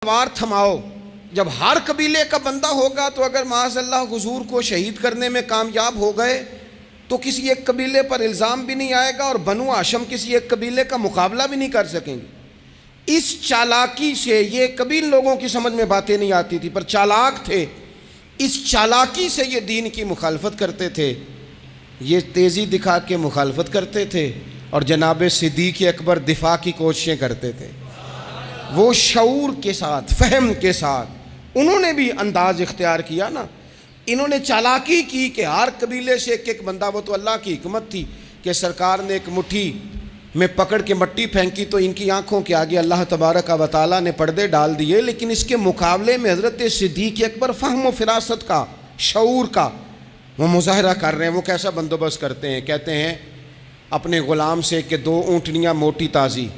तलवार थमाओ। जब हर कबीले का बंदा होगा तो अगर माज़अल्लाह हुजूर को शहीद करने में कामयाब हो गए तो किसी एक कबीले पर इल्ज़ाम भी नहीं आएगा और बनु हाशिम किसी एक कबीले का मुकाबला भी नहीं कर सकेंगे। इस चालाकी से, ये कभी लोगों की समझ में बातें नहीं आती थी पर चालाक थे, इस चालाकी से ये दीन की मुखालफत करते थे, ये तेज़ी दिखा के मुखालफत करते थे और जनाब सिद्दीक़ अकबर दिफा की कोशिशें करते थे। वो शऊर के साथ, फ़हम के साथ उन्होंने भी अंदाज इख्तियार किया ना। इन्होंने चालाकी की कि हर कबीले से एक एक बंदा, वो तो अल्लाह की हिकमत थी कि सरकार ने एक मुट्ठी में पकड़ के मट्टी फेंकी तो इनकी आंखों के आगे अल्लाह तबारक व तआला ने पर्दे डाल दिए। लेकिन इसके मुकाबले में हज़रत सिद्दीक़ अकबर फ़हम व फ़िरासत का, शऊर का वो मुज़ाहरा कर रहे हैं। वो कैसा बंदोबस्त करते हैं, कहते हैं अपने ग़ुलाम से कि 2 ऊँटनियाँ मोटी ताज़ी,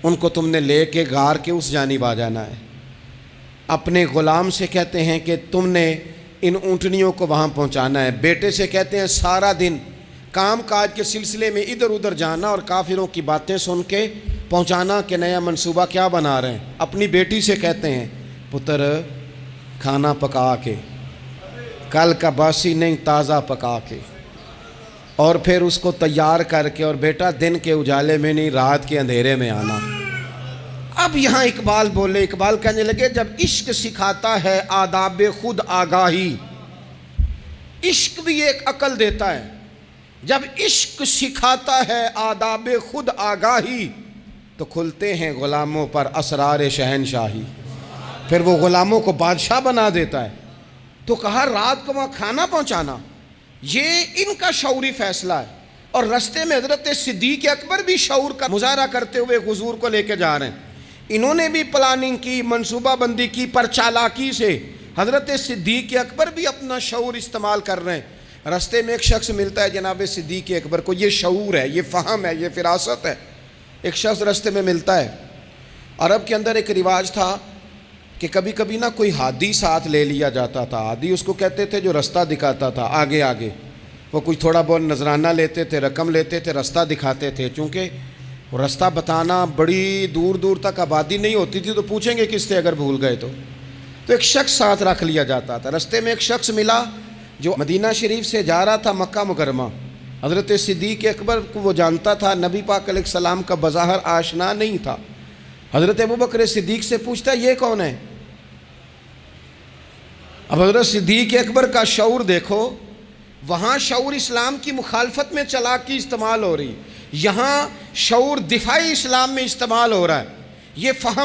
उनको तुमने ले के गार के उस जानिब आ जाना है। अपने ग़ुलाम से कहते हैं कि तुमने इन ऊँटनियों को वहाँ पहुँचाना है। बेटे से कहते हैं सारा दिन काम काज के सिलसिले में इधर उधर जाना और काफिरों की बातें सुन के पहुँचाना कि नया मंसूबा क्या बना रहे हैं। अपनी बेटी से कहते हैं पुत्र खाना पका के, कल का बासी नहीं ताज़ा पका के, और फिर उसको तैयार करके, और बेटा दिन के उजाले में नहीं रात के अंधेरे में आना। अब यहाँ इकबाल बोले, इकबाल कहने लगे जब इश्क सिखाता है आदाब खुद आगाही, इश्क भी एक अकल देता है। जब इश्क सिखाता है आदाब खुद आगाही तो खुलते हैं ग़ुलामों पर असरार शहनशाही, फिर वो ग़ुलामों को बादशाह बना देता है। तो कहा रात को वहाँ खाना पहुँचाना, ये इनका शऊरी फ़ैसला है। और रास्ते में हज़रत सिद्दीक़ अकबर भी शऊर का मुज़ाहरा करते हुए हुज़ूर को लेके जा रहे हैं। इन्होंने भी प्लानिंग की, मनसूबाबंदी की, पर चालाकी से हज़रत सिद्दीक़ अकबर भी अपना शऊर इस्तेमाल कर रहे हैं। रास्ते में एक शख्स मिलता है जनाब सिद्दीक़ अकबर को, ये शऊर है, ये फ़हम है, ये फ़िरासत है। एक शख्स रास्ते में मिलता है। अरब के अंदर एक रिवाज था कि कभी कभी ना कोई हादी साथ ले लिया जाता था। हादी उसको कहते थे जो रास्ता दिखाता था आगे आगे। वो कुछ थोड़ा बहुत नजराना लेते थे, रकम लेते थे, रास्ता दिखाते थे। चूँकि रास्ता बताना बड़ी दूर दूर तक आबादी नहीं होती थी तो पूछेंगे किससे अगर भूल गए तो एक शख्स साथ रख लिया जाता था। रास्ते में एक शख्स मिला जो मदीना शरीफ से जा रहा था मक्का मुकरमा। हज़रत सिद्दीक़ अकबर को वो जानता था, नबी पाक अलैहिस्सलाम का बज़ाहिर आशना नहीं था। हज़रत अबू बकर सिद्दीक़ से पूछता ये कौन है। अब हज़रत सिद्दीक़ अकबर का शऊर देखो, वहाँ शऊर इस्लाम की मुखालफत में चालाकी इस्तेमाल हो रही, यहाँ शऊर दिफाई इस्लाम में इस्तेमाल हो रहा है। ये फ़हम